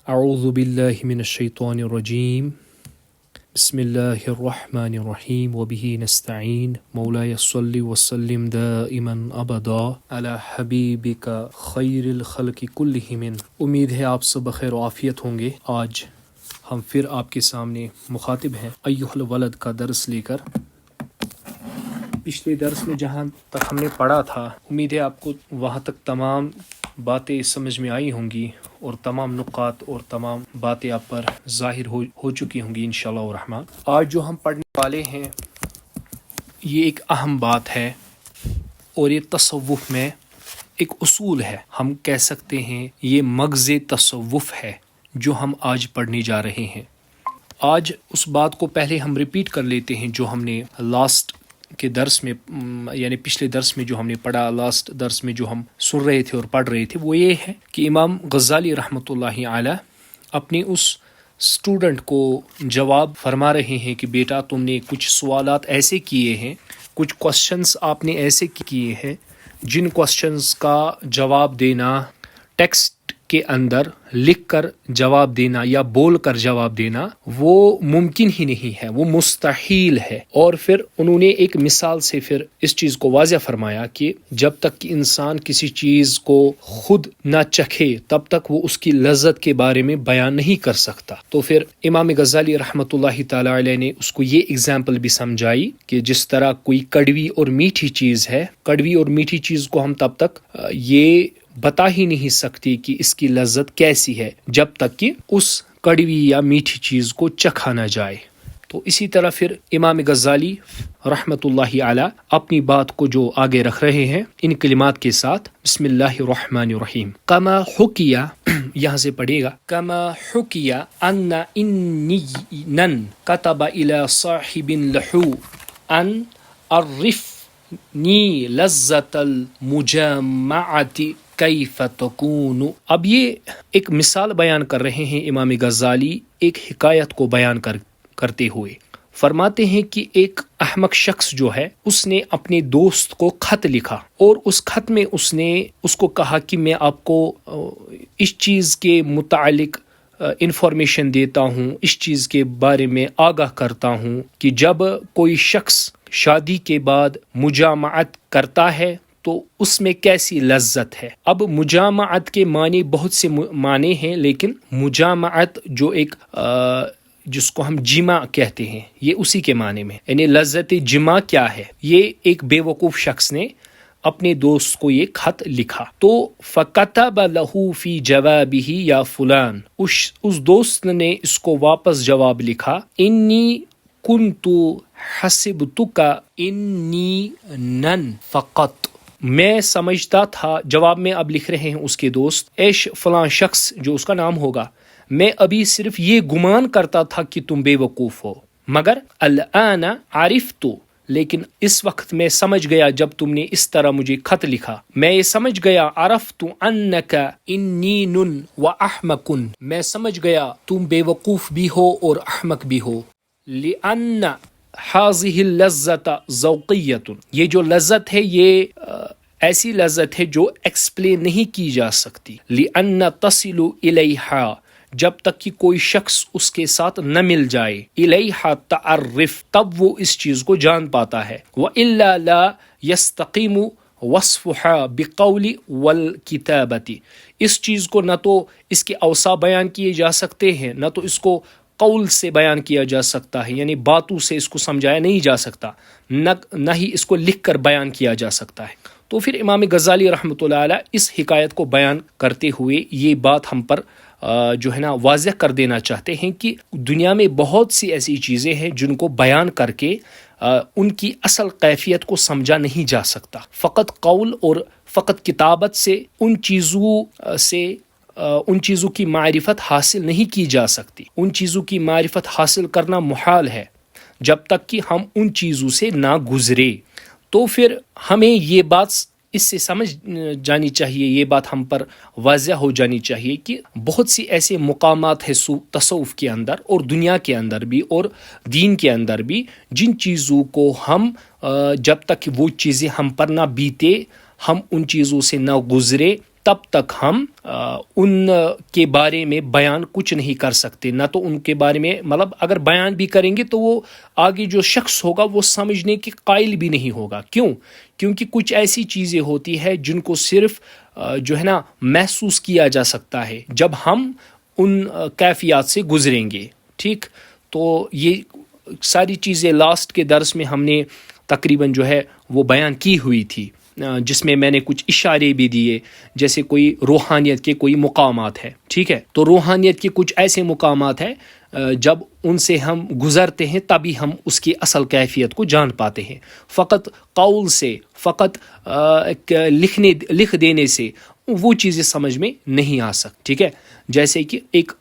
اعوذ باللہ من الشیطان الرجیم بسم اللہ الرحمن الرحیم وبہ نستعین مولاي صل وسلم دائما ابدا علی حبیبک خیر الخلق کلہم۔ امید ہے آپ سب بخیر و عافیت ہوں گے۔ آج ہم پھر آپ کے سامنے مخاطب ہیں ایھا الولد کا درس لے کر۔ پچھلے درس میں جہاں تک ہم نے پڑھا تھا، امید ہے آپ کو وہاں تک تمام باتیں سمجھ میں آئی ہوں گی اور تمام نقاط اور تمام باتیں آپ پر ظاہر ہو چکی ہوں گی انشاءاللہ الرحمن۔ آج جو ہم پڑھنے والے ہیں یہ ایک اہم بات ہے اور یہ تصوف میں ایک اصول ہے، ہم کہہ سکتے ہیں یہ مغز تصوف ہے جو ہم آج پڑھنے جا رہے ہیں۔ آج اس بات کو پہلے ہم ریپیٹ کر لیتے ہیں جو ہم نے لاسٹ کے درس میں یعنی پچھلے درس میں جو ہم نے پڑھا، لاسٹ درس میں جو ہم سن رہے تھے اور پڑھ رہے تھے، وہ یہ ہے کہ امام غزالی رحمۃ اللہ علیہ اپنے اس اسٹوڈنٹ کو جواب فرما رہے ہیں کہ بیٹا تم نے کچھ سوالات ایسے کیے ہیں، کچھ کوسچنز آپ نے ایسے کیے ہیں جن کوسچنز کا جواب دینا، ٹیکسٹ کے اندر لکھ کر جواب دینا یا بول کر جواب دینا وہ ممکن ہی نہیں ہے، وہ مستحیل ہے۔ اور پھر انہوں نے ایک مثال سے پھر اس چیز کو واضح فرمایا کہ جب تک کہ انسان کسی چیز کو خود نہ چکھے تب تک وہ اس کی لذت کے بارے میں بیان نہیں کر سکتا۔ تو پھر امام غزالی رحمۃ اللہ تعالی علیہ نے اس کو یہ اگزامپل بھی سمجھائی کہ جس طرح کوئی کڑوی اور میٹھی چیز ہے، کڑوی اور میٹھی چیز کو ہم تب تک یہ بتا ہی نہیں سکتی کہ اس کی لذت کیسی ہے جب تک کہ اس کڑوی یا میٹھی چیز کو چکھا نہ جائے۔ تو اسی طرح پھر امام غزالی رحمۃ اللہ علیہ اپنی بات کو جو آگے رکھ رہے ہیں ان کلمات کے ساتھ، بسم اللہ الرحمن الرحیم۔ کما حکیا، یہاں سے پڑھیے گا، کما حکیا ان انینا کتب الی صاحب لحو ان عرفنی لذت المجامعۃ کیف تکون۔ اب یہ ایک مثال بیان کر رہے ہیں امام غزالی ایک حکایت کو بیان کرتے ہوئے۔ فرماتے ہیں کہ ایک احمق شخص جو ہے اس نے اپنے دوست کو خط لکھا اور اس خط میں اس نے اس کو کہا کہ میں آپ کو اس چیز کے متعلق انفارمیشن دیتا ہوں، اس چیز کے بارے میں آگاہ کرتا ہوں کہ جب کوئی شخص شادی کے بعد مجامعت کرتا ہے تو اس میں کیسی لذت ہے۔ اب مجامعت کے معنی بہت سے معنی ہیں، لیکن مجامعت جو ایک جس کو ہم جمع کہتے ہیں یہ اسی کے معنی میں، یعنی لذت جمع کیا ہے۔ یہ ایک بے وقوف شخص نے اپنے دوست کو یہ خط لکھا تو فَكَتَبَ لَهُ فِي جَوَابِهِ یا فلان، اس دوست نے اس کو واپس جواب لکھا، انی كنت حسبتك انینا فقط، میں سمجھتا تھا، جواب میں اب لکھ رہے ہیں اس کے دوست، ایش فلاں شخص جو اس کا نام ہوگا، میں ابھی صرف یہ گمان کرتا تھا کہ تم بے وقوف ہو، مگر الآن عرفت، لیکن اس وقت میں سمجھ گیا جب تم نے اس طرح مجھے خط لکھا، میں یہ سمجھ گیا، عرفت انک انین و احمق، میں سمجھ گیا تم بے وقوف بھی ہو اور احمق بھی ہو، لأن هذه اللذت ذوقیۃ، یہ جو لذت ہے یہ ایسی لذت ہے جو ایکسپلین نہیں کی جا سکتی، لأن تصل الیہا، جب تک کہ کوئی شخص اس کے ساتھ نہ مل جائے، الیہا تعرف، تب وہ اس چیز کو جان پاتا ہے، وإلا لا یستقیم وصفها بقول والکتابۃ، اس چیز کو نہ تو اس کے اوصاف بیان کیے جا سکتے ہیں، نہ تو اس کو قول سے بیان کیا جا سکتا ہے، یعنی باتوں سے اس کو سمجھایا نہیں جا سکتا، نہ ہی اس کو لکھ کر بیان کیا جا سکتا ہے۔ تو پھر امام غزالی رحمۃ اللہ علیہ اس حکایت کو بیان کرتے ہوئے یہ بات ہم پر جو ہے نا واضح کر دینا چاہتے ہیں کہ دنیا میں بہت سی ایسی چیزیں ہیں جن کو بیان کر کے ان کی اصل کیفیت کو سمجھا نہیں جا سکتا، فقط قول اور فقط کتابت سے ان چیزوں کی معرفت حاصل نہیں کی جا سکتی، ان چیزوں کی معرفت حاصل کرنا محال ہے جب تک کہ ہم ان چیزوں سے نہ گزرے۔ تو پھر ہمیں یہ بات اس سے سمجھ جانی چاہیے، یہ بات ہم پر واضح ہو جانی چاہیے کہ بہت سی ایسے مقامات ہیں تصوف کے اندر اور دنیا کے اندر بھی اور دین کے اندر بھی جن چیزوں کو ہم جب تک وہ چیزیں ہم پر نہ بیتے، ہم ان چیزوں سے نہ گزرے، تب تک ہم ان کے بارے میں بیان کچھ نہیں کر سکتے. نہ تو ان کے بارے میں مطلب اگر بیان بھی کریں گے تو وہ آگے جو شخص ہوگا وہ سمجھنے کے قائل بھی نہیں ہوگا. کیوں؟ کیونکہ کچھ ایسی چیزیں ہوتی ہے جن کو صرف جو ہے نا محسوس کیا جا سکتا ہے جب ہم ان کیفیات سے گزریں گے. ٹھیک، تو یہ ساری چیزیں لاسٹ کے درس میں ہم نے تقریباً جو ہے وہ بیان کی ہوئی تھی، جس میں میں نے کچھ اشارے بھی دیے، جیسے کوئی روحانیت کے کوئی مقامات ہے. ٹھیک ہے، تو روحانیت کے کچھ ایسے مقامات ہیں جب ان سے ہم گزرتے ہیں تبھی ہم اس کی اصل کیفیت کو جان پاتے ہیں. فقط قول سے، فقط لکھ دینے سے وہ چیزیں سمجھ میں نہیں آ سکتی. ٹھیک ہے، جیسے کہ ایک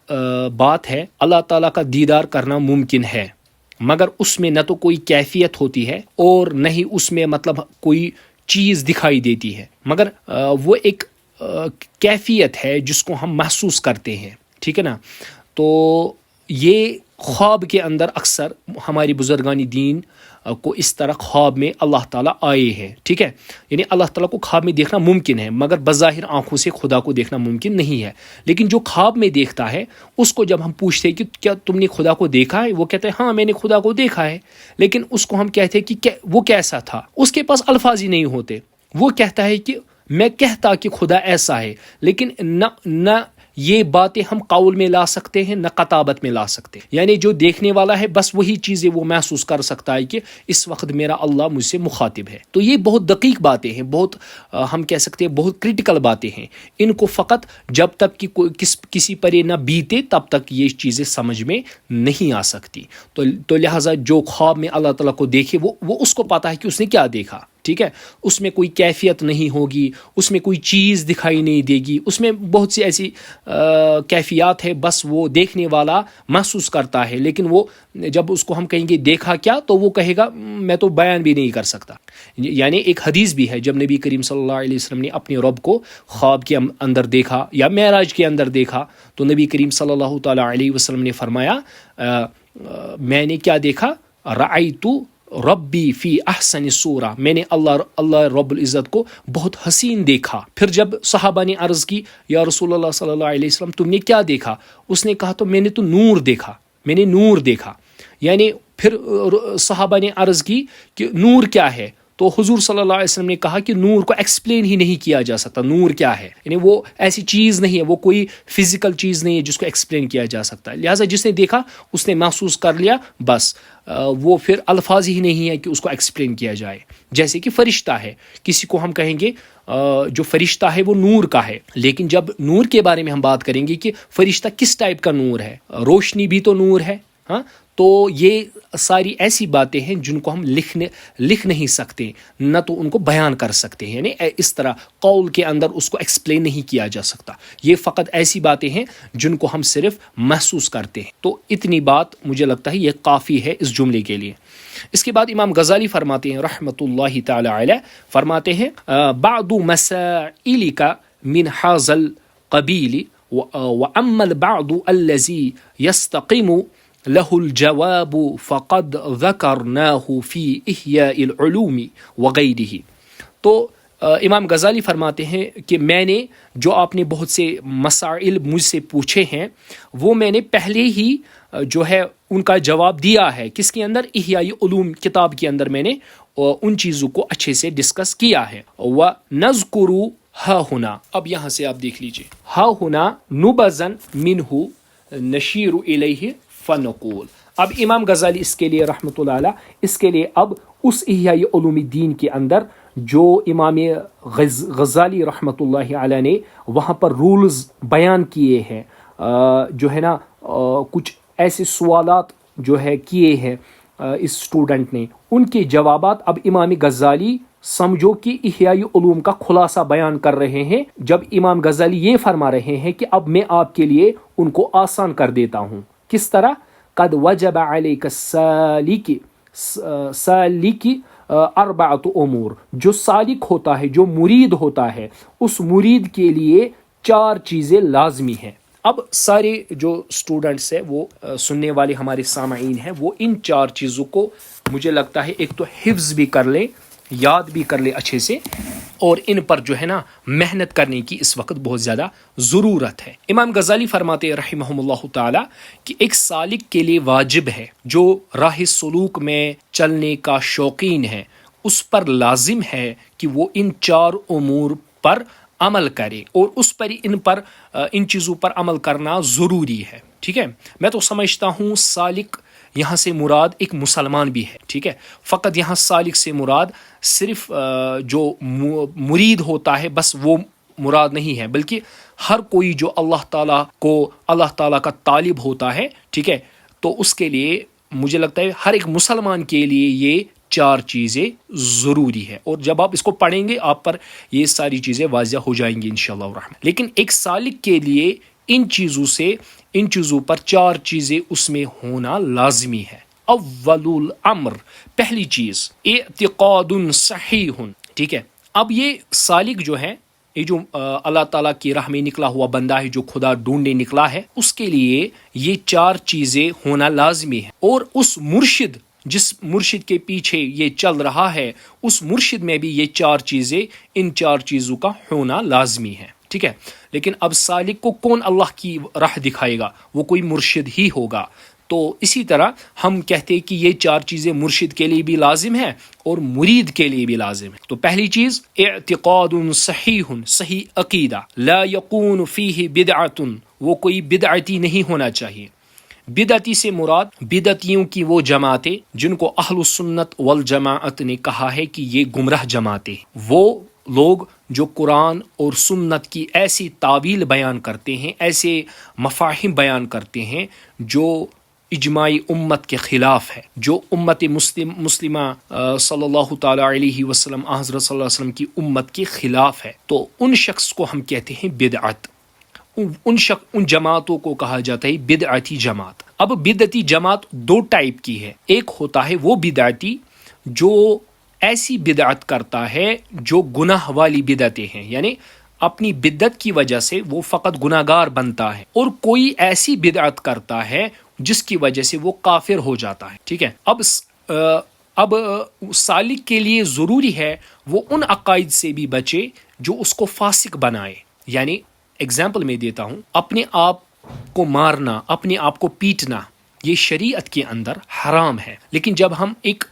بات ہے، اللہ تعالیٰ کا دیدار کرنا ممکن ہے مگر اس میں نہ تو کوئی کیفیت ہوتی ہے اور نہ ہی اس میں مطلب کوئی چیز دکھائی دیتی ہے، مگر وہ ایک کیفیت ہے جس کو ہم محسوس کرتے ہیں. ٹھیک ہے نا، تو یہ خواب کے اندر اکثر ہماری بزرگان دین کو اس طرح خواب میں اللہ تعالیٰ آئے ہیں. ٹھیک ہے، یعنی اللہ تعالیٰ کو خواب میں دیکھنا ممکن ہے مگر بظاہر آنکھوں سے خدا کو دیکھنا ممکن نہیں ہے. لیکن جو خواب میں دیکھتا ہے اس کو جب ہم پوچھتے ہیں کہ کیا تم نے خدا کو دیکھا ہے، وہ کہتا ہے ہاں میں نے خدا کو دیکھا ہے. لیکن اس کو ہم کہتے ہیں کہ وہ کیسا تھا، اس کے پاس الفاظ ہی نہیں ہوتے. وہ کہتا ہے کہ میں کہتا کہ خدا ایسا ہے، لیکن نہ یہ باتیں ہم قول میں لا سکتے ہیں نہ قطابت میں لا سکتے. یعنی جو دیکھنے والا ہے بس وہی چیزیں وہ محسوس کر سکتا ہے کہ اس وقت میرا اللہ مجھ سے مخاطب ہے. تو یہ بہت دقیق باتیں ہیں، بہت ہم کہہ سکتے ہیں بہت کرٹیکل باتیں ہیں. ان کو فقط جب تک کہ کسی پر یہ نہ بیتے تب تک یہ چیزیں سمجھ میں نہیں آ سکتی. تو لہٰذا جو خواب میں اللہ تعالیٰ کو دیکھے وہ اس کو پتا ہے کہ اس نے کیا دیکھا. ٹھیک ہے، اس میں کوئی کیفیت نہیں ہوگی، اس میں کوئی چیز دکھائی نہیں دے گی، اس میں بہت سی ایسی کیفیات ہے بس وہ دیکھنے والا محسوس کرتا ہے. لیکن وہ جب اس کو ہم کہیں گے دیکھا کیا تو وہ کہے گا میں تو بیان بھی نہیں کر سکتا. یعنی ایک حدیث بھی ہے جب نبی کریم صلی اللہ علیہ وسلم نے اپنے رب کو خواب کے اندر دیکھا یا معراج کے اندر دیکھا تو نبی کریم صلی اللہ تعالیٰ علیہ وسلم نے فرمایا میں نے کیا دیکھا، رأیت ربی فی احسن صورہ، میں نے اللہ رب العزت کو بہت حسین دیکھا. پھر جب صحابہ نے عرض کی یا رسول اللہ صلی اللہ علیہ وسلم تم نے کیا دیکھا، اس نے کہا تو میں نے تو نور دیکھا، میں نے نور دیکھا. یعنی پھر صحابہ نے عرض کی کہ نور کیا ہے، تو حضور صلی اللہ علیہ وسلم نے کہا کہ نور کو ایکسپلین ہی نہیں کیا جا سکتا. نور کیا ہے، یعنی وہ ایسی چیز نہیں ہے، وہ کوئی فزیکل چیز نہیں ہے جس کو ایکسپلین کیا جا سکتا ہے. لہٰذا جس نے دیکھا اس نے محسوس کر لیا، بس وہ پھر الفاظ ہی نہیں ہے کہ اس کو ایکسپلین کیا جائے. جیسے کہ فرشتہ ہے، کسی کو ہم کہیں گے جو فرشتہ ہے وہ نور کا ہے، لیکن جب نور کے بارے میں ہم بات کریں گے کہ فرشتہ کس ٹائپ کا نور ہے، روشنی بھی تو نور ہے. ہاں، تو یہ ساری ایسی باتیں ہیں جن کو ہم لکھ نہیں سکتے نہ تو ان کو بیان کر سکتے ہیں. یعنی اس طرح قول کے اندر اس کو ایکسپلین نہیں کیا جا سکتا. یہ فقط ایسی باتیں ہیں جن کو ہم صرف محسوس کرتے ہیں. تو اتنی بات مجھے لگتا ہے یہ کافی ہے اس جملے کے لیے. اس کے بعد امام غزالی فرماتے ہیں رحمۃ اللہ تعالی علیہ، فرماتے ہیں بعض مسائلک من ھذا القبیل واما البعض الذی یستقیم له الجواب فقد ذکرناه فی احیاء العلوم وغیرہ. تو امام غزالی فرماتے ہیں کہ میں نے جو آپ نے بہت سے مسائل مجھ سے پوچھے ہیں وہ میں نے پہلے ہی جو ہے ان کا جواب دیا ہے. کس کے اندر؟ احیاء علوم کتاب کے اندر میں نے ان چیزوں کو اچھے سے ڈسکس کیا ہے. وَنَذْكُرُ ہا ہونا، اب یہاں سے آپ دیکھ لیجئے، ہا ہونا نُبَذًا مِنْهُ نشیر الیہ فنقول. اب امام غزالی اس کے لیے رحمۃ اللہ علیہ اس کے لیے اب اس احیاء علوم الدین کے اندر جو امام غزالی رحمۃ اللہ علیہ نے وہاں پر رولز بیان کیے ہیں، جو ہے نا کچھ ایسے سوالات جو ہے کیے ہیں اس اسٹوڈنٹ نے، ان کے جوابات اب امام غزالی سمجھو کہ احیاء علوم کا خلاصہ بیان کر رہے ہیں. جب امام غزالی یہ فرما رہے ہیں کہ اب میں آپ کے لیے ان کو آسان کر دیتا ہوں. کس طرح؟ قد وجب علیک سالک اربعۃ امور، جو سالک ہوتا ہے، جو مرید ہوتا ہے، اس مرید کے لیے 4 چیزیں لازمی ہیں. اب سارے جو اسٹوڈنٹس ہیں وہ سننے والے ہمارے سامعین ہیں وہ ان 4 چیزوں کو مجھے لگتا ہے ایک تو حفظ بھی کر لیں یاد بھی کر لے اچھے سے، اور ان پر جو ہے نا محنت کرنے کی اس وقت بہت زیادہ ضرورت ہے۔ امام غزالی فرماتے رحمہم اللہ تعالی کہ ایک سالک کے لیے واجب ہے، جو راہ سلوک میں چلنے کا شوقین ہے اس پر لازم ہے کہ وہ ان 4 امور پر عمل کرے، اور اس پر ان چیزوں پر عمل کرنا ضروری ہے۔ ٹھیک ہے، میں تو سمجھتا ہوں سالک یہاں سے مراد ایک مسلمان بھی ہے۔ ٹھیک ہے، فقط یہاں سالک سے مراد صرف جو مرید ہوتا ہے بس وہ مراد نہیں ہے، بلکہ ہر کوئی جو اللہ تعالیٰ کا طالب ہوتا ہے، ٹھیک ہے، تو اس کے لیے مجھے لگتا ہے ہر ایک مسلمان کے لیے یہ 4 چیزیں ضروری ہے، اور جب آپ اس کو پڑھیں گے آپ پر یہ ساری چیزیں واضح ہو جائیں گی انشاءاللہ الرحمن۔ لیکن ایک سالک کے لیے ان چیزوں پر 4 چیزیں اس میں ہونا لازمی ہے۔ اول الامر، پہلی چیز اعتقاد صحیح، ٹھیک ہے۔ اب یہ سالک جو ہے، یہ جو اللہ تعالیٰ کی راہ میں نکلا ہوا بندہ ہے، جو خدا ڈھونڈنے نکلا ہے، اس کے لیے یہ 4 چیزیں ہونا لازمی ہے، اور اس مرشد جس مرشد کے پیچھے یہ چل رہا ہے اس مرشد میں بھی یہ 4 چیزیں، ان 4 چیزوں کا ہونا لازمی ہے۔ ٹھیک ہے، لیکن اب سالک کو کون اللہ کی راہ دکھائے گا؟ وہ کوئی مرشد ہی ہوگا۔ تو اسی طرح ہم کہتے ہیں کہ یہ 4 چیزیں مرشد کے لیے بھی لازم ہے اور مرید کے لیے بھی لازم ہے۔ تو پہلی چیز اعتقاد صحیح عقیدہ، لا یکون فیہ بدعۃ، وہ کوئی بدعتی نہیں ہونا چاہیے۔ بدعتی سے مراد بدعتیوں کی وہ جماعتیں جن کو اہل السنت والجماعت نے کہا ہے کہ یہ گمراہ جماعتیں، وہ لوگ جو قرآن اور سنت کی ایسی تعویل بیان کرتے ہیں، ایسے مفاہیم بیان کرتے ہیں جو اجماعی امت کے خلاف ہے، جو امت مسلمہ صلی اللہ تعالی علیہ وسلم، حضرت صلی اللہ علیہ وسلم کی امت کے خلاف ہے، تو ان شخص کو ہم کہتے ہیں بدعت۔ ان جماعتوں کو کہا جاتا ہے بدعتی جماعت۔ اب بدعتی جماعت 2 ٹائپ کی ہے، ایک ہوتا ہے وہ بدعتی جو ایسی بدعت کرتا ہے جو گناہ والی بدعتیں ہیں، یعنی اپنی بدعت کی وجہ سے وہ فقط گناہ گار بنتا ہے، اور کوئی ایسی بدعت کرتا ہے جس کی وجہ سے وہ کافر ہو جاتا ہے۔ ٹھیک ہے، اب سالک کے لیے ضروری ہے وہ ان عقائد سے بھی بچے جو اس کو فاسق بنائے۔ یعنی اگزامپل میں دیتا ہوں، اپنے آپ کو مارنا، اپنے آپ کو پیٹنا، یہ شریعت کے اندر حرام ہے، لیکن جب ہم ایک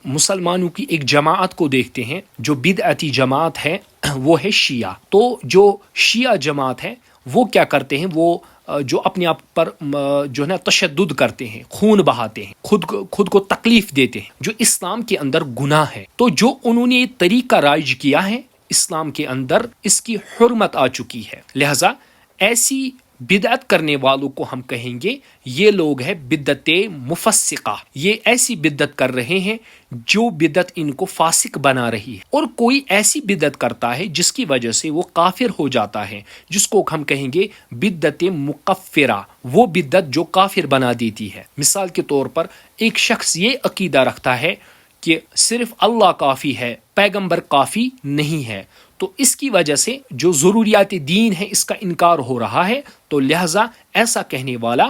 مسلمانوں کی ایک جماعت کو دیکھتے ہیں جو بدعتی جماعت ہے، وہ ہے شیعہ، تو جو شیعہ جماعت ہے وہ کیا کرتے ہیں، وہ جو اپنے آپ پر جو ہے نا تشدد کرتے ہیں، خون بہاتے ہیں، خود کو تکلیف دیتے ہیں، جو اسلام کے اندر گناہ ہے، تو جو انہوں نے یہ طریقہ رائج کیا ہے اسلام کے اندر، اس کی حرمت آ چکی ہے، لہذا ایسی بدعت کرنے والوں کو ہم کہیں گے یہ لوگ ہیں بدعت مفسقہ، یہ ایسی بدعت کر رہے ہیں جو بدعت ان کو فاسق بنا رہی ہے، اور کوئی ایسی بدعت کرتا ہے جس کی وجہ سے وہ کافر ہو جاتا ہے، جس کو ہم کہیں گے بدعت مکفرہ، وہ بدعت جو کافر بنا دیتی ہے۔ مثال کے طور پر ایک شخص یہ عقیدہ رکھتا ہے کہ صرف اللہ کافی ہے، پیغمبر کافی نہیں ہے، تو اس کی وجہ سے جو ضروریات دین ہے اس کا انکار ہو رہا ہے، تو لہٰذا ایسا کہنے والا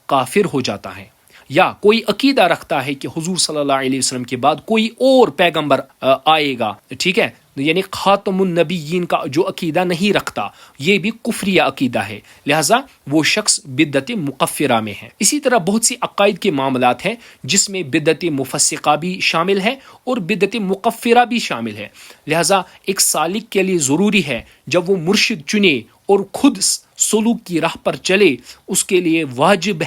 کافر ہو جاتا ہے۔ یا کوئی عقیدہ رکھتا ہے کہ حضور صلی اللہ علیہ وسلم کے بعد کوئی اور پیغمبر آئے گا، ٹھیک ہے، یعنی خاتم النبیین کا جو عقیدہ نہیں رکھتا، یہ بھی کفریہ عقیدہ ہے، لہٰذا وہ شخص بدعت مکفرہ میں ہے۔ اسی طرح بہت سی عقائد کے معاملات ہیں جس میں بدعت مفسقہ بھی شامل ہے اور بدعت مکفرہ بھی شامل ہے، لہٰذا ایک سالک کے لیے ضروری ہے جب وہ مرشد چنے اور خود سلوک کی راہ پر چلے، اس کے لیے واجب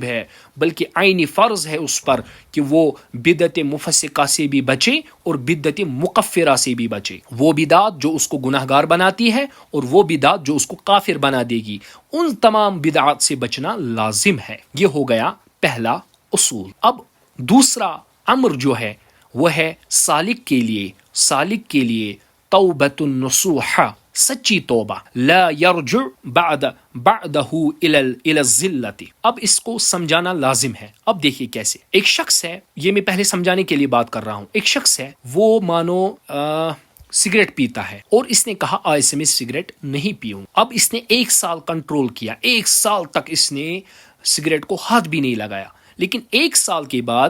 ہے بلکہ عینی فرض ہے اس پر کہ وہ بدعت مفسقہ سے بھی بچے اور بدعت مکفرہ سے بھی بچے، وہ بدعت جو اس کو گناہ گار بناتی ہے اور وہ بدعت جو اس کو کافر بنا دے گی، ان تمام بدعات سے بچنا لازم ہے۔ یہ ہو گیا پہلا اصول۔ اب دوسرا امر جو ہے وہ ہے سالک کے لیے توبۃ النصوح، سچی توبہ، لا یرجع بعدہ الی الذلۃ۔ اب اس کو سمجھانا لازم ہے۔ اب دیکھیے کیسے، ایک شخص ہے، یہ میں پہلے سمجھانے کے لیے بات کر رہا ہوں، ایک شخص ہے وہ مانو سگریٹ پیتا ہے اور اس نے کہا آج سے میں سگریٹ نہیں پیوں۔ اب اس نے 1 سال کنٹرول کیا، 1 سال تک اس نے سگریٹ کو ہاتھ بھی نہیں لگایا، لیکن 1 سال کے بعد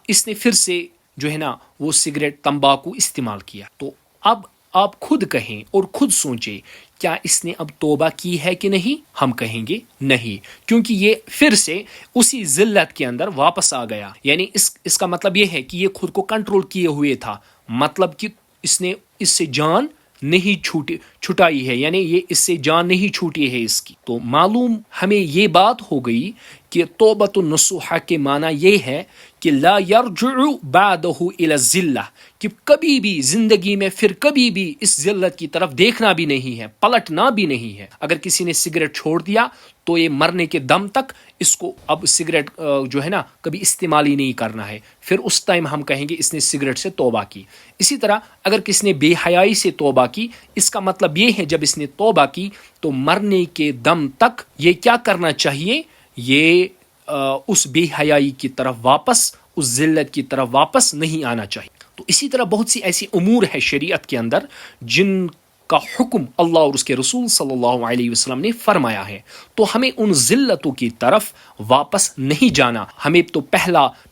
اس نے پھر سے جو ہے نا وہ سگریٹ تمباکو استعمال کیا. تو اب آپ خود کہیں اور خود سوچیں کیا اس نے اب توبہ کی ہے کہ نہیں؟ ہم کہیں گے نہیں، کیونکہ یہ پھر سے اسی ذلت کے اندر واپس آ گیا. یعنی اس کا مطلب یہ ہے کہ یہ خود کو کنٹرول کیے ہوئے تھا، مطلب کہ اس نے اس سے جان نہیں چھٹائی ہے، یعنی یہ اس سے جان نہیں چھوٹی ہے اس کی. تو معلوم ہمیں یہ بات ہو گئی کہ توبۃ النصوح کے معنی یہ ہے کہ لا یرجع بعدہ الی الذلہ، کہ کبھی بھی زندگی میں پھر کبھی بھی اس ذلت کی طرف دیکھنا بھی نہیں ہے، پلٹنا بھی نہیں ہے. اگر کسی نے سگریٹ چھوڑ دیا تو یہ مرنے کے دم تک اس کو اب سگریٹ جو ہے نا کبھی استعمال ہی نہیں کرنا ہے. پھر اس ٹائم ہم کہیں گے اس نے سگریٹ سے توبہ کی. اسی طرح اگر کسی نے بے حیائی سے توبہ کی، اس کا مطلب یہ ہے جب اس نے توبہ کی تو مرنے کے دم تک یہ کیا کرنا چاہیے؟ یہ اس بے حیائی کی طرف واپس، اس ذلت کی طرف واپس نہیں آنا چاہیے. تو اسی طرح بہت سی ایسی امور ہے شریعت کے اندر جن کا حکم اللہ اور اس کے رسول صلی اللہ علیہ وسلم نے فرمایا ہے، تو ہمیں ان ذلتوں کی طرف واپس نہیں جانا. ہمیں تو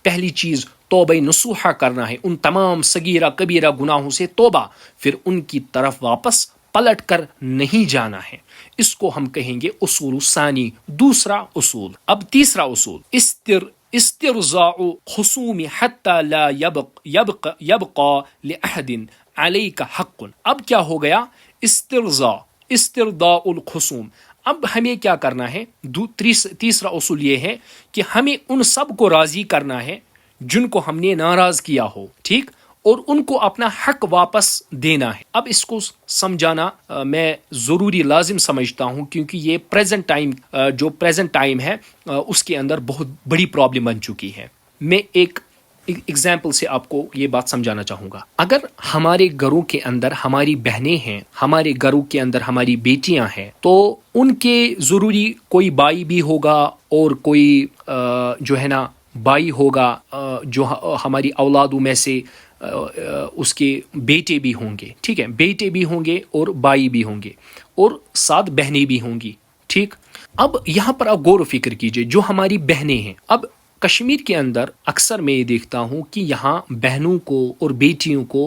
پہلی چیز توبہ نصوحہ کرنا ہے، ان تمام صغیرہ کبیرہ گناہوں سے توبہ، پھر ان کی طرف واپس پلٹ کر نہیں جانا ہے. اس کو ہم کہیں گے اصول ثانی، دوسرا اصول. اب تیسرا اصول استرضاء خصوم حتى لا يبقى لأحد عليك حق. اب کیا ہو گیا؟ استرضاء الخصوم. اب ہمیں کیا کرنا ہے؟ تیسرا اصول یہ ہے کہ ہمیں ان سب کو راضی کرنا ہے جن کو ہم نے ناراض کیا ہو، ٹھیک، اور ان کو اپنا حق واپس دینا ہے. اب اس کو سمجھانا میں ضروری لازم سمجھتا ہوں، کیونکہ یہ پریزنٹ ٹائم ہے اس کے اندر بہت بڑی پرابلم بن چکی ہے. میں ایک ایگزامپل سے آپ کو یہ بات سمجھانا چاہوں گا. اگر ہمارے گھروں کے اندر ہماری بہنیں ہیں، ہمارے گھروں کے اندر ہماری بیٹیاں ہیں، تو ان کے ضروری کوئی بھائی بھی ہوگا اور کوئی جو ہے نا بھائی ہوگا، جو ہماری اولادوں میں سے اس کے بیٹے بھی ہوں گے، ٹھیک ہے، بیٹے بھی ہوں گے اور بھائی بھی ہوں گے اور ساتھ بہنیں بھی ہوں گی، ٹھیک. اب یہاں پر آپ غور و فکر کیجئے، جو ہماری بہنیں ہیں، اب کشمیر کے اندر اکثر میں یہ دیکھتا ہوں کہ یہاں بہنوں کو اور بیٹیوں کو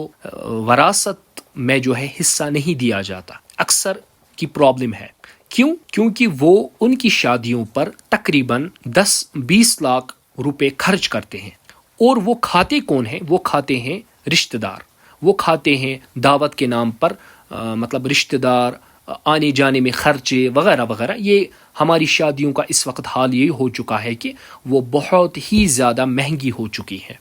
وراثت میں جو ہے حصہ نہیں دیا جاتا. اکثر کی پرابلم ہے. کیونکہ وہ ان کی شادیوں پر تقریباً 10-20 لاکھ روپے خرچ کرتے ہیں، اور وہ کھاتے کون ہیں؟ وہ کھاتے ہیں رشتہ دار، وہ کھاتے ہیں دعوت کے نام پر، مطلب رشتہ دار آنے جانے میں خرچے وغیرہ وغیرہ. یہ ہماری شادیوں کا اس وقت حال یہ ہو چکا ہے کہ وہ بہت ہی زیادہ مہنگی ہو چکی ہے.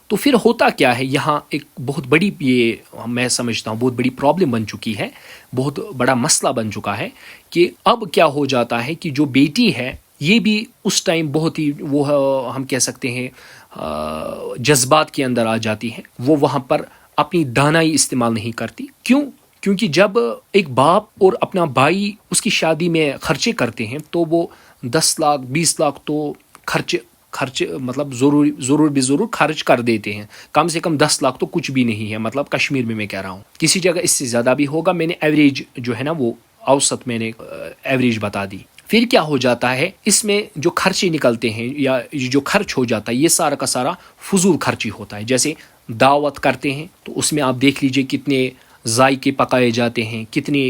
تو پھر ہوتا کیا ہے؟ یہاں ایک بہت بڑی، یہ میں سمجھتا ہوں بہت بڑی پرابلم بن چکی ہے، بہت بڑا مسئلہ بن چکا ہے کہ اب کیا ہو جاتا ہے کہ جو بیٹی ہے یہ بھی اس ٹائم بہت ہی وہ ہم کہہ سکتے ہیں جذبات کے اندر آ جاتی ہے. وہ وہاں پر اپنی دانائی استعمال نہیں کرتی. کیونکہ جب ایک باپ اور اپنا بھائی اس کی شادی میں خرچے کرتے ہیں تو وہ 10 لاکھ 20 لاکھ تو خرچ مطلب ضرور خرچ کر دیتے ہیں. کم سے کم 10 لاکھ تو کچھ بھی نہیں ہے، مطلب کشمیر میں کہہ رہا ہوں، کسی جگہ اس سے زیادہ بھی ہوگا. میں نے ایوریج جو ہے نا وہ اوسط میں نے ایوریج بتا دی. پھر کیا ہو جاتا ہے؟ اس میں جو خرچے نکلتے ہیں یا جو خرچ ہو جاتا ہے یہ سارا کا سارا فضول خرچی ہوتا ہے. جیسے دعوت کرتے ہیں تو اس میں آپ دیکھ لیجئے کتنے ذائقے پکائے جاتے ہیں، کتنے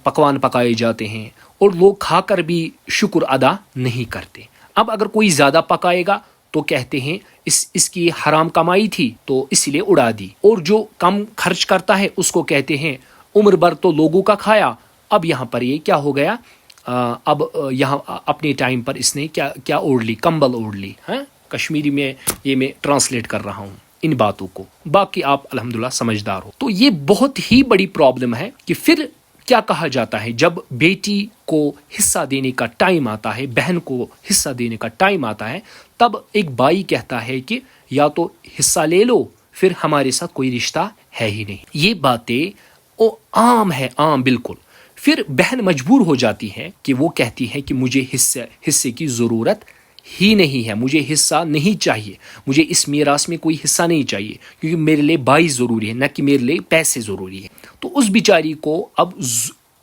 پکوان پکائے جاتے ہیں، اور لوگ کھا کر بھی شکر ادا نہیں کرتے. اب اگر کوئی زیادہ پکائے گا تو کہتے ہیں اس کی حرام کمائی تھی تو اس لیے اڑا دی، اور جو کم خرچ کرتا ہے اس کو کہتے ہیں عمر بھر تو لوگوں کا کھایا. اب یہاں پر یہ کیا ہو گیا؟ اب یہاں اپنے ٹائم پر اس نے کیا اوڑھ لی؟ کمبل اوڑھ لی. کشمیری میں یہ میں ٹرانسلیٹ کر رہا ہوں ان باتوں کو، باقی آپ الحمدللہ سمجھدار ہو. تو یہ بہت ہی بڑی پرابلم ہے کہ پھر کیا کہا جاتا ہے جب بیٹی کو حصہ دینے کا ٹائم آتا ہے، بہن کو حصہ دینے کا ٹائم آتا ہے، تب ایک بھائی کہتا ہے کہ یا تو حصہ لے لو پھر ہمارے ساتھ کوئی رشتہ ہے ہی نہیں. یہ باتیں عام ہے، عام بالکل. پھر بہن مجبور ہو جاتی ہے کہ وہ کہتی ہے کہ مجھے حصے کی ضرورت ہی نہیں ہے، مجھے حصہ نہیں چاہیے، مجھے اس میراث میں کوئی حصہ نہیں چاہیے، کیونکہ میرے لیے بھائی ضروری ہے نہ کہ میرے لیے پیسے ضروری ہے. تو اس بیچاری کو اب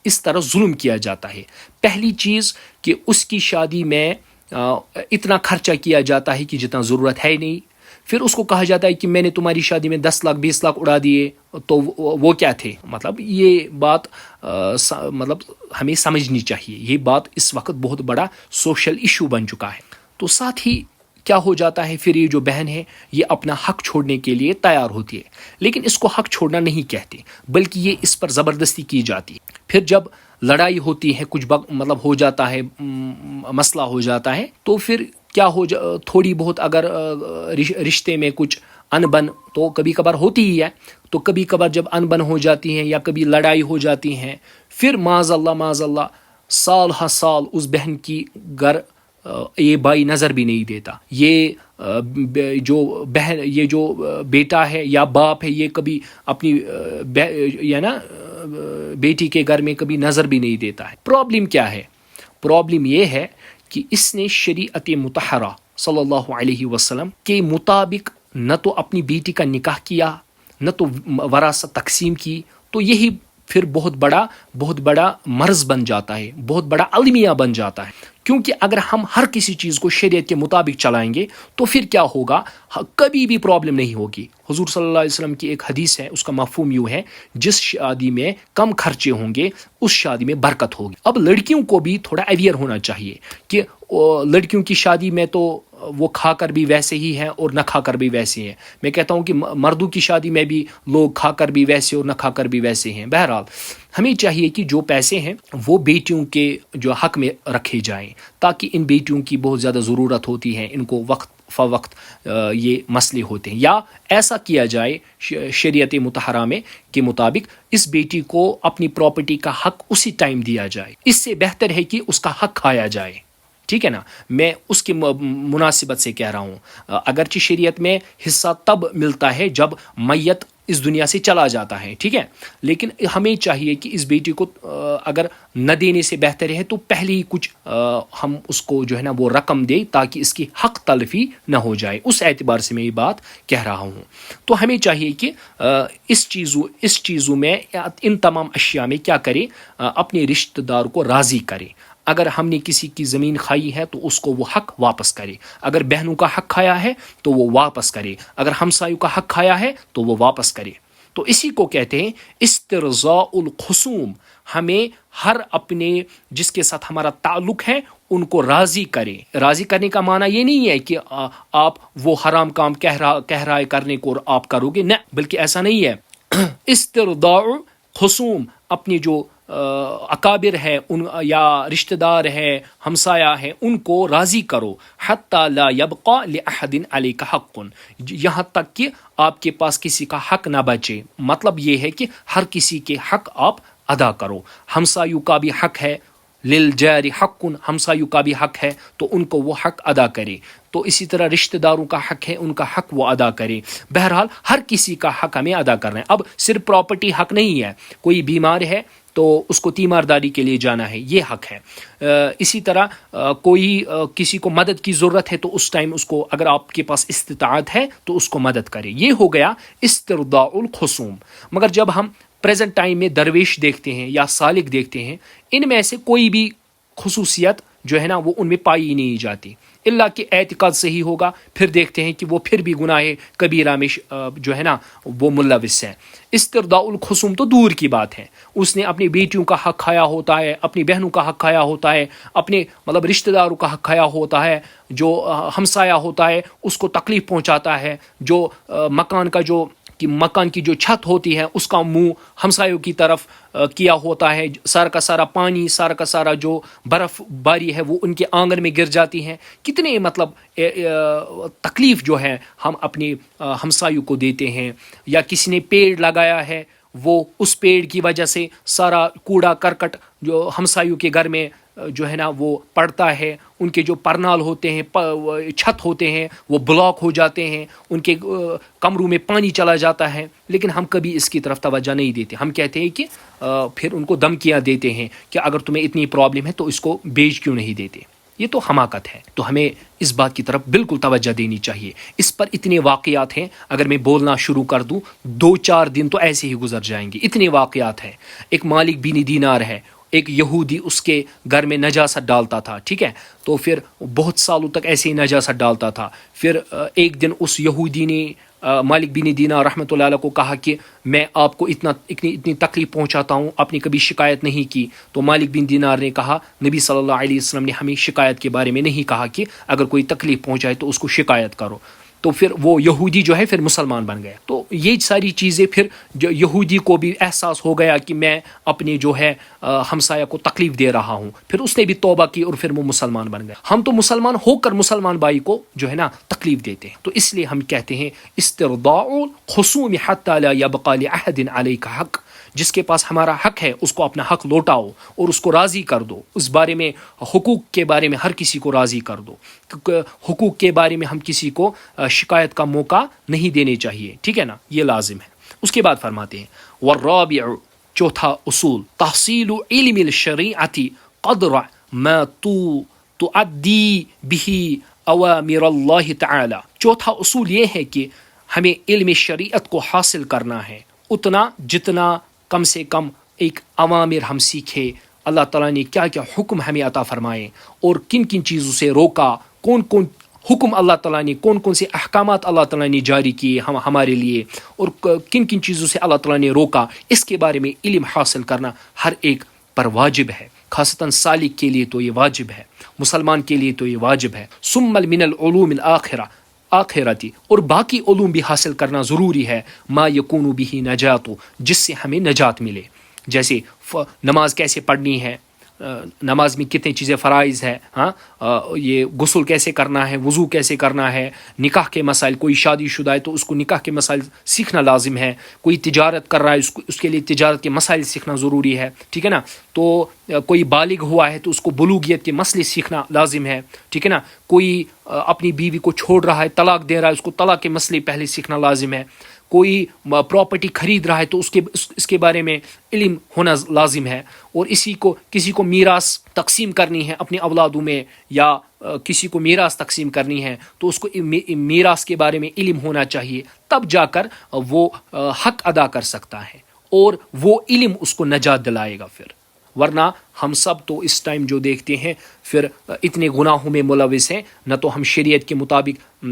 اس طرح ظلم کیا جاتا ہے. پہلی چیز کہ اس کی شادی میں اتنا خرچہ کیا جاتا ہے کہ جتنا ضرورت ہے نہیں. پھر اس کو کہا جاتا ہے کہ میں نے تمہاری شادی میں 10 لاکھ 20 لاکھ اڑا دیے، تو وہ کیا تھے؟ مطلب یہ بات مطلب ہمیں سمجھنی چاہیے، یہ بات اس وقت بہت بڑا سوشل ایشو بن چکا ہے۔ تو ساتھ ہی کیا ہو جاتا ہے، پھر یہ جو بہن ہے یہ اپنا حق چھوڑنے کے لیے تیار ہوتی ہے، لیکن اس کو حق چھوڑنا نہیں کہتے، بلکہ یہ اس پر زبردستی کی جاتی ہے۔ پھر جب لڑائی ہوتی ہے، کچھ مطلب ہو جاتا ہے، مسئلہ ہو جاتا ہے، تو پھر کیا تھوڑی بہت اگر رشتے میں کچھ انبن تو کبھی کبھار ہوتی ہی ہے، تو کبھی کبھار جب انبن ہو جاتی ہیں یا کبھی لڑائی ہو جاتی ہیں، پھر معاذ اللہ سال ہر سال اس بہن کی گھر یہ بھائی نظر بھی نہیں دیتا، یہ جو بیٹا ہے یا باپ ہے یہ کبھی اپنی بیٹی کے گھر میں کبھی نظر بھی نہیں دیتا ہے۔ پرابلم کیا ہے؟ پرابلم یہ ہے کہ اس نے شریعت مطہرہ صلی اللہ علیہ وسلم کے مطابق نہ تو اپنی بیٹی کا نکاح کیا، نہ تو وراثت تقسیم کی، تو یہی پھر بہت بڑا مرض بن جاتا ہے، بہت بڑا المیہ بن جاتا ہے۔ کیونکہ اگر ہم ہر کسی چیز کو شریعت کے مطابق چلائیں گے تو پھر کیا ہوگا، کبھی بھی پرابلم نہیں ہوگی۔ حضور صلی اللہ علیہ وسلم کی ایک حدیث ہے، اس کا مفہوم یوں ہے، جس شادی میں کم خرچے ہوں گے اس شادی میں برکت ہوگی۔ اب لڑکیوں کو بھی تھوڑا اویئر ہونا چاہیے کہ لڑکیوں کی شادی میں تو وہ کھا کر بھی ویسے ہی ہیں اور نہ کھا کر بھی ویسے ہیں۔ میں کہتا ہوں کہ مردوں کی شادی میں بھی لوگ کھا کر بھی ویسے اور نہ کھا کر بھی ویسے ہیں۔ بہرحال ہمیں چاہیے کہ جو پیسے ہیں وہ بیٹیوں کے جو حق میں رکھے جائیں، تاکہ ان بیٹیوں کی بہت زیادہ ضرورت ہوتی ہے، ان کو وقت فوقت یہ مسئلے ہوتے ہیں، یا ایسا کیا جائے شریعت مطہرہ میں کے مطابق اس بیٹی کو اپنی پراپرٹی کا حق اسی ٹائم دیا جائے۔ اس سے بہتر ہے کہ اس کا حق کھایا جائے، ٹھیک ہے نا؟ میں اس کی مناسبت سے کہہ رہا ہوں، اگرچہ شریعت میں حصہ تب ملتا ہے جب میت اس دنیا سے چلا جاتا ہے، ٹھیک ہے، لیکن ہمیں چاہیے کہ اس بیٹی کو اگر نہ دینے سے بہتر ہے تو پہلے ہی کچھ ہم اس کو جو ہے نا وہ رقم دے، تاکہ اس کی حق تلفی نہ ہو جائے۔ اس اعتبار سے میں یہ بات کہہ رہا ہوں۔ تو ہمیں چاہیے کہ اس چیزوں میں، ان تمام اشیاء میں کیا کرے، اپنے رشتہ دار کو راضی کرے۔ اگر ہم نے کسی کی زمین کھائی ہے تو اس کو وہ حق واپس کرے، اگر بہنوں کا حق کھایا ہے تو وہ واپس کرے، اگر ہمسایوں کا حق کھایا ہے تو وہ واپس کرے۔ تو اسی کو کہتے ہیں استرضاء الخصوم، ہمیں ہر اپنے جس کے ساتھ ہمارا تعلق ہے ان کو راضی کرے۔ راضی کرنے کا معنی یہ نہیں ہے کہ آپ وہ حرام کام کہہ رہا ہے کرنے کو اور آپ کرو گے، نہ، بلکہ ایسا نہیں ہے۔ استرضاء خصوم، اپنی جو اکابر ہے ان یا رشتہ دار ہے، ہمسایہ ہے، ان کو راضی کرو۔ حتی لا یبقى لأحد علیک حق، یہاں تک کہ آپ کے پاس کسی کا حق نہ بچے۔ مطلب یہ ہے کہ ہر کسی کے حق آپ ادا کرو۔ ہمسایوں کا بھی حق ہے، للجار حق، ہمسایوں کا بھی حق ہے تو ان کو وہ حق ادا کرے۔ تو اسی طرح رشتہ داروں کا حق ہے، ان کا حق وہ ادا کرے۔ بہرحال ہر کسی کا حق ہمیں ادا کرنا ہے۔ اب صرف پراپرٹی حق نہیں ہے، کوئی بیمار ہے تو اس کو تیمارداری کے لیے جانا ہے، یہ حق ہے۔ اسی طرح کوئی کسی کو مدد کی ضرورت ہے تو اس ٹائم اس کو، اگر آپ کے پاس استطاعت ہے تو اس کو مدد کرے۔ یہ ہو گیا استرضاء الخصوم۔ مگر جب ہم پریزنٹ ٹائم میں درویش دیکھتے ہیں یا سالک دیکھتے ہیں، ان میں سے کوئی بھی خصوصیت جو ہے نا وہ ان میں پائی ہی نہیں جاتی، اللہ کہ اعتقاد صحیح ہوگا، پھر دیکھتے ہیں کہ وہ پھر بھی گناہ کبیرہ میں جو ہے نا وہ ملوث ہے۔ استرضاء الخصوم تو دور کی بات ہے، اس نے اپنی بیٹیوں کا حق کھایا ہوتا ہے، اپنی بہنوں کا حق کھایا ہوتا ہے، اپنے مطلب رشتہ داروں کا حق کھایا ہوتا ہے، جو ہمسایہ ہوتا ہے اس کو تکلیف پہنچاتا ہے، جو مکان کی جو چھت ہوتی ہے اس کا منہ ہمسایوں کی طرف کیا ہوتا ہے، سارا کا سارا پانی، سارا کا سارا جو برف باری ہے وہ ان کے آنگن میں گر جاتی ہے۔ کتنے مطلب تکلیف جو ہے ہم اپنے ہمسایوں کو دیتے ہیں۔ یا کسی نے پیڑ لگایا ہے، وہ اس پیڑ کی وجہ سے سارا کوڑا کرکٹ جو ہمسایوں کے گھر میں جو ہے نا وہ پڑتا ہے، ان کے جو پرنال ہوتے ہیں، چھت ہوتے ہیں، وہ بلاک ہو جاتے ہیں، ان کے کمروں میں پانی چلا جاتا ہے، لیکن ہم کبھی اس کی طرف توجہ نہیں دیتے۔ ہم کہتے ہیں کہ پھر ان کو دھمکیاں دیتے ہیں کہ اگر تمہیں اتنی پرابلم ہے تو اس کو بیچ کیوں نہیں دیتے۔ یہ تو حماقت ہے۔ تو ہمیں اس بات کی طرف بالکل توجہ دینی چاہیے۔ اس پر اتنے واقعات ہیں، اگر میں بولنا شروع کر دوں 2-4 دن تو ایسے ہی گزر جائیں گے، اتنے واقعات ہیں۔ ایک مالک بن دینار ہے، ایک یہودی اس کے گھر میں نجاست ڈالتا تھا، ٹھیک ہے، تو پھر بہت سالوں تک ایسے ہی نجاست ڈالتا تھا. پھر ایک دن اس یہودی نے مالک بن دینار رحمۃ اللہ علیہ کو کہا کہ میں آپ کو اتنی تکلیف پہنچاتا ہوں، آپ نے کبھی شکایت نہیں کی. تو مالک بن دینار نے کہا نبی صلی اللہ علیہ وسلم نے ہمیں شکایت کے بارے میں نہیں کہا کہ اگر کوئی تکلیف پہنچائے تو اس کو شکایت کرو. تو پھر وہ یہودی جو ہے پھر مسلمان بن گیا. تو یہ ساری چیزیں پھر جو یہودی کو بھی احساس ہو گیا کہ میں اپنے جو ہے ہمسایہ کو تکلیف دے رہا ہوں، پھر اس نے بھی توبہ کی اور پھر وہ مسلمان بن گیا. ہم تو مسلمان ہو کر مسلمان بھائی کو جو ہے نا تکلیف دیتے ہیں. تو اس لیے ہم کہتے ہیں استرضاء الخصوم حتى لا يبقى لأحد عليك حق. جس کے پاس ہمارا حق ہے اس کو اپنا حق لوٹاؤ اور اس کو راضی کر دو. اس بارے میں حقوق کے بارے میں ہر کسی کو راضی کر دو. حقوق کے بارے میں ہم کسی کو شکایت کا موقع نہیں دینے چاہیے، ٹھیک ہے نا، یہ لازم ہے. اس کے بعد فرماتے ہیں والرابع، چوتھا اصول، تحصیل علم الشریعت قدر ما تؤدی به اوامر اللہ تعالی. چوتھا اصول یہ ہے کہ ہمیں علم شریعت کو حاصل کرنا ہے اتنا جتنا کم سے کم ایک اوامر ہم سیکھے، اللہ تعالیٰ نے کیا کیا حکم ہمیں عطا فرمائے اور کن کن چیزوں سے روکا، کون کون حکم اللہ تعالیٰ نے، کون کون سے احکامات اللہ تعالیٰ نے جاری کیے ہمارے لیے، اور کن کن چیزوں سے اللہ تعالیٰ نے روکا. اس کے بارے میں علم حاصل کرنا ہر ایک پر واجب ہے، خاصتاً سالک کے لیے تو یہ واجب ہے، مسلمان کے لیے تو یہ واجب ہے. ثم من العلوم آخرتی، اور باقی علوم بھی حاصل کرنا ضروری ہے، ما یکون بہ نجات، جس سے ہمیں نجات ملے. جیسے نماز کیسے پڑھنی ہے، نماز میں کتنے چیزیں فرائض ہے، یہ غسل کیسے کرنا ہے، وضو کیسے کرنا ہے، نکاح کے مسائل، کوئی شادی شدہ ہے تو اس کو نکاح کے مسائل سیکھنا لازم ہے، کوئی تجارت کر رہا ہے اس کے لیے تجارت کے مسائل سیکھنا ضروری ہے، ٹھیک ہے نا. تو کوئی بالغ ہوا ہے تو اس کو بلوغیت کے مسئلے سیکھنا لازم ہے، ٹھیک ہے نا. کوئی اپنی بیوی کو چھوڑ رہا ہے، طلاق دے رہا ہے، اس کو طلاق کے مسئلے پہلے سیکھنا لازم ہے. کوئی پراپرٹی خرید رہا ہے تو اس کے بارے میں علم ہونا لازم ہے. اور کسی کو میراث تقسیم کرنی ہے اپنے اولادوں میں، یا کسی کو میراث تقسیم کرنی ہے تو اس کو میراث کے بارے میں علم ہونا چاہیے، تب جا کر وہ حق ادا کر سکتا ہے اور وہ علم اس کو نجات دلائے گا. پھر ورنہ ہم سب تو اس ٹائم جو دیکھتے ہیں پھر اتنے گناہوں میں ملوث ہیں، نہ تو ہم شریعت کے مطابق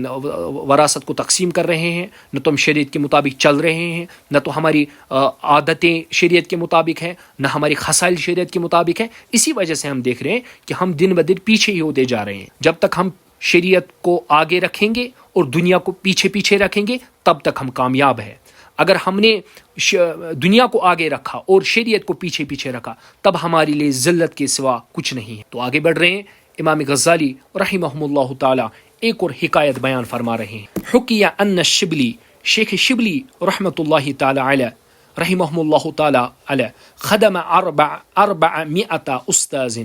وراثت کو تقسیم کر رہے ہیں، نہ تو ہم شریعت کے مطابق چل رہے ہیں، نہ تو ہماری عادتیں شریعت کے مطابق ہیں، نہ ہماری خصائل شریعت کے مطابق ہیں. اسی وجہ سے ہم دیکھ رہے ہیں کہ ہم دن بدن پیچھے ہی ہوتے جا رہے ہیں. جب تک ہم شریعت کو آگے رکھیں گے اور دنیا کو پیچھے رکھیں گے تب تک ہم کامیاب ہیں. اگر ہم نے دنیا کو آگے رکھا اور شریعت کو پیچھے رکھا تب ہمارے لیے ذلت کے سوا کچھ نہیں ہے. تو آگے بڑھ رہے ہیں. امام غزالی رحمہ اللہ تعالی ایک اور حکایت بیان فرما رہے ہیں. حکیہ ان الشبلی، شیخ شبلی رحمۃ اللہ تعالی علیہ رحمہ اللہ تعالی علیہ خدم 400 استاذ.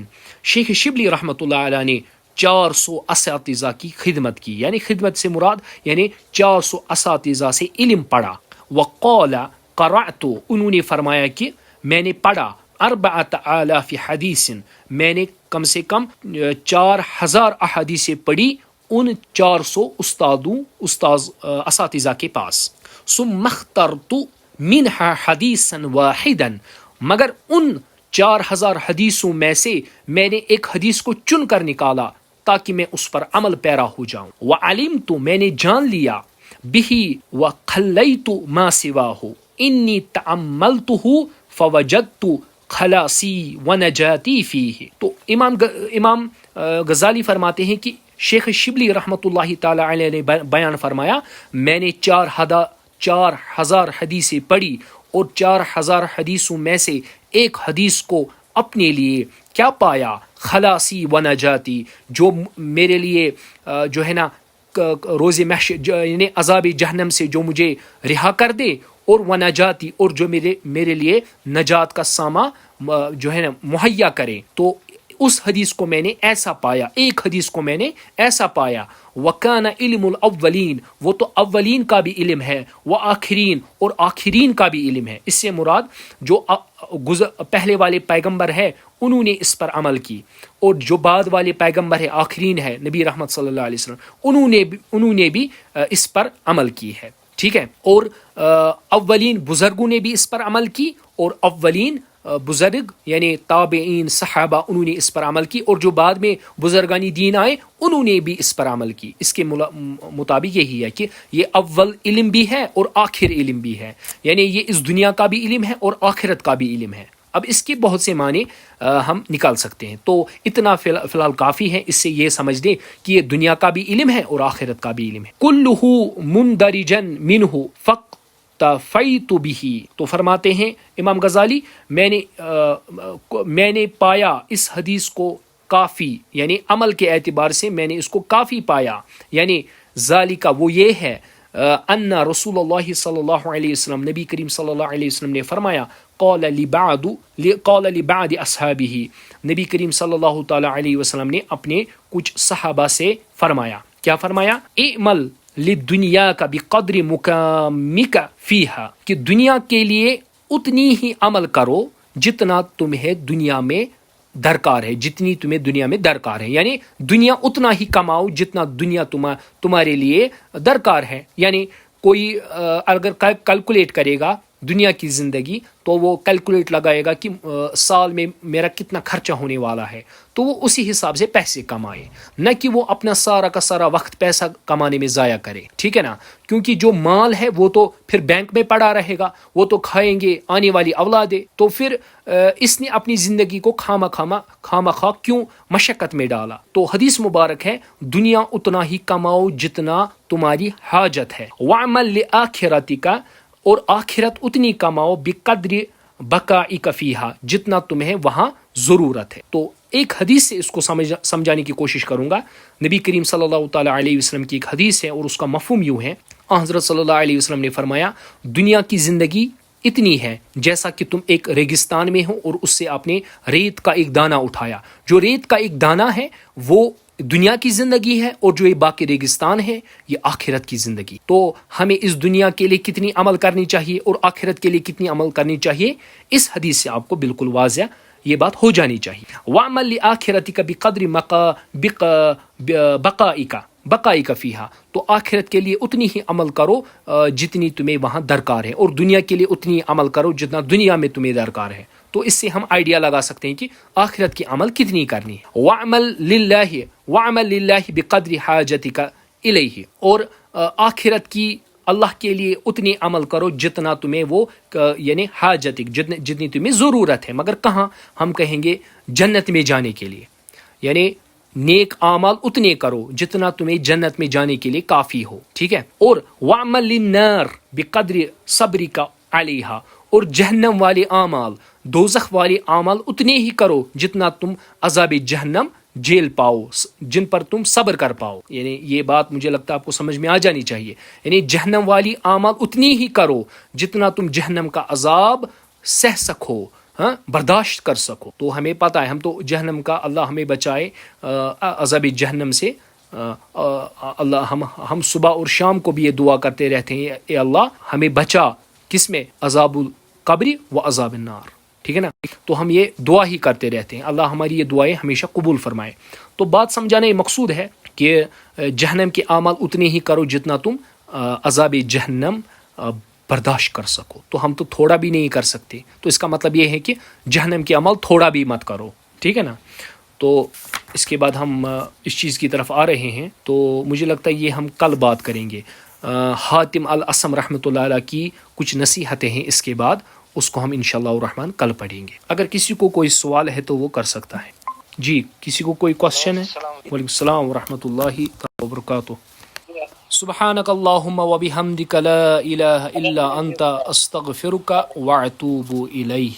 شیخ شبلی رحمۃ اللہ علیہ نے 400 اساتذہ کی خدمت کی، یعنی خدمت سے مراد یعنی 400 اساتذہ سے علم پڑھا. وقال قرأت، انہوں نے فرمایا کہ میں نے پڑھا 4000 حدیث، میں نے کم سے کم 4000 احادیث پڑھی ان 400 اساتذہ کے پاس. ثم اخترت منها حدیثا واحدا، مگر ان 4000 حدیثوں میں سے میں نے ایک حدیث کو چن کر نکالا تاکہ میں اس پر عمل پیرا ہو جاؤں. وعلمت، میں نے جان لیا، به وخلیت ما سواہ، انی تعملته فوجدت خلاصی ونجاتی فیہ. تو امام غزالی فرماتے ہیں کہ شیخ شبلی رحمۃ اللہ تعالی علیہ نے بیان فرمایا میں نے 4000 حدیثیں پڑھی اور 4000 حدیثوں میں سے ایک حدیث کو اپنے لیے کیا پایا، خلاصی و نجاتی، جو میرے لیے جو ہے نا روز محشر یعنی عذاب جہنم سے جو مجھے رہا کر دے، اور و نجاتی، اور جو میرے لیے نجات کا ساما جو ہے نا مہیا کرے. تو اس حدیث کو میں نے ایسا پایا، ایک حدیث کو میں نے ایسا پایا. وَكَانَ علم الاولین، وہ تو اولین کا بھی علم ہے، وآخرین، اور آخرین کا بھی علم ہے. اس سے مراد جو پہلے والے پیغمبر ہے انہوں نے اس پر عمل کی، اور جو بعد والے پیغمبر ہے آخرین ہے نبی رحمت صلی اللہ علیہ وسلم، انہوں نے بھی اس پر عمل کی ہے. ٹھیک ہے، اور اولین بزرگوں نے بھی اس پر عمل کی، اور اولین بزرگ یعنی تابعین صحابہ انہوں نے اس پر عمل کی، اور جو بعد میں بزرگانی دین آئے انہوں نے بھی اس پر عمل کی۔ اس کے مطابق یہی ہے کہ یہ اول علم بھی ہے اور آخر علم بھی ہے، یعنی یہ اس دنیا کا بھی علم ہے اور آخرت کا بھی علم ہے۔ اب اس کے بہت سے معنی ہم نکال سکتے ہیں، تو اتنا فی الحال کافی ہے، اس سے یہ سمجھ دیں کہ یہ دنیا کا بھی علم ہے اور آخرت کا بھی علم ہے۔ کلہ مندرجن منہ فاقتفیت بہ، تو فرماتے ہیں امام غزالی میں نے پایا اس حدیث کو کافی، یعنی عمل کے اعتبار سے میں نے اس کو کافی پایا، یعنی ذالک وہ یہ ہے ان رسول اللہ صلی اللہ علیہ وسلم، نبی کریم صلی اللہ علیہ وسلم نے فرمایا، قال لبعض اصحابہ، نبی کریم صلی اللہ تعالی علیہ وسلم نے اپنے کچھ صحابہ سے فرمایا، کیا فرمایا؟ اعمل للدنیا کا بقدر مقامک فیہا، کہ دنیا کے لیے اتنی ہی عمل کرو جتنا تمہیں دنیا میں درکار ہے، جتنی تمہیں دنیا میں درکار ہے، یعنی دنیا اتنا ہی کماؤ جتنا دنیا تمہارے لیے درکار ہے۔ یعنی کوئی اگر کیلکولیٹ کرے گا دنیا کی زندگی تو وہ کیلکولیٹ لگائے گا کہ سال میں میرا کتنا خرچہ ہونے والا ہے، تو وہ اسی حساب سے پیسے کمائے، نہ کہ وہ اپنا سارا کا سارا وقت پیسہ کمانے میں ضائع کرے، ٹھیک ہے نا؟ کیونکہ جو مال ہے وہ تو پھر بینک میں پڑا رہے گا، وہ تو کھائیں گے آنے والی اولادیں، تو پھر اس نے اپنی زندگی کو خواہ کیوں مشقت میں ڈالا؟ تو حدیث مبارک ہے دنیا اتنا ہی کماؤ جتنا تمہاری حاجت ہے، وَعْمَلْ لِآخِرَتِكَ، اور آخرت اتنی کماؤ بقدر بقائک فیہا، جتنا تمہیں وہاں ضرورت ہے۔ تو ایک حدیث سے اس کو سمجھانے کی کوشش کروں گا۔ نبی کریم صلی اللہ تعالی علیہ وسلم کی ایک حدیث ہے اور اس کا مفہوم یوں ہے، حضرت صلی اللہ علیہ وسلم نے فرمایا دنیا کی زندگی اتنی ہے جیسا کہ تم ایک ریگستان میں ہو اور اس سے آپ نے ریت کا ایک دانہ اٹھایا، جو ریت کا ایک دانہ ہے وہ دنیا کی زندگی ہے، اور جو یہ باقی ریگستان ہے یہ آخرت کی زندگی۔ تو ہمیں اس دنیا کے لیے کتنی عمل کرنی چاہیے اور آخرت کے لیے کتنی عمل کرنی چاہیے، اس حدیث سے آپ کو بالکل واضح یہ بات ہو جانی چاہیے۔ وَعْمَلْ لِآخِرَتِكَ بِقَدْرِ بقائک فیہا، تو آخرت کے لیے اتنی ہی عمل کرو جتنی تمہیں وہاں درکار ہے، اور دنیا کے لیے اتنی عمل کرو جتنا دنیا میں تمہیں درکار ہے۔ تو اس سے ہم آئیڈیا لگا سکتے ہیں کہ آخرت کی عمل کتنی کرنی ہے۔ وَعْمَلْ لِلَّهِ بِقَدْرِ حَاجَتِكَ إِلَيْهِ، اور آخرت کی اللہ کے لیے اتنی عمل کرو جتنا تمہیں وہ یعنی حاجتک، جتنی تمہیں ضرورت ہے، مگر کہاں؟ ہم کہیں گے جنت میں جانے کے لیے، یعنی نیک اعمال اتنے کرو جتنا تمہیں جنت میں جانے کے لیے کافی ہو، ٹھیک ہے؟ اور وَعْمَلْ لِلنَّارِ بِقَدْرِ صَبْرِكَ عَلَيْهَا، اور جہنم والے اعمال، دوزخ والے اعمال اتنے ہی کرو جتنا تم عذاب جہنم جیل پاؤ، جن پر تم صبر کر پاؤ۔ یعنی یہ بات مجھے لگتا ہے آپ کو سمجھ میں آ جانی چاہیے، یعنی جہنم والی اعمال اتنی ہی کرو جتنا تم جہنم کا عذاب سہ سکو، برداشت کر سکو۔ تو ہمیں پتہ ہے ہم تو جہنم کا، اللہ ہمیں بچائے عذاب جہنم سے۔ اللہ ہم صبح اور شام کو بھی یہ دعا کرتے رہتے ہیں، اے اللہ ہمیں بچا، کس میں؟ عذاب القبر و عذاب النار، ٹھیک ہے نا؟ تو ہم یہ دعا ہی کرتے رہتے ہیں، اللہ ہماری یہ دعائیں ہمیشہ قبول فرمائے۔ تو بات سمجھانے مقصود ہے کہ جہنم کے اعمال اتنے ہی کرو جتنا تم عذاب جہنم برداشت کر سکو۔ تو ہم تو تھوڑا بھی نہیں کر سکتے، تو اس کا مطلب یہ ہے کہ جہنم کے عمل تھوڑا بھی مت کرو، ٹھیک ہے نا؟ تو اس کے بعد ہم اس چیز کی طرف آ رہے ہیں، تو مجھے لگتا ہے یہ ہم کل بات کریں گے۔ حاتم الاسم رحمۃ اللہ علیہ کی کچھ نصیحتیں ہیں اس کے بعد، اس کو ہم انشاءاللہ الرحمن کل پڑھیں گے۔ اگر کسی کو کوئی سوال ہے تو وہ کر سکتا ہے۔ جی کسی کو کوئی کوشچن ہے؟ وعلیکم السلام ورحمۃ اللہ وبرکاتہ۔ سبحانک اللہم وبحمدک لا الہ الا انت استغفرک واتوب الیک۔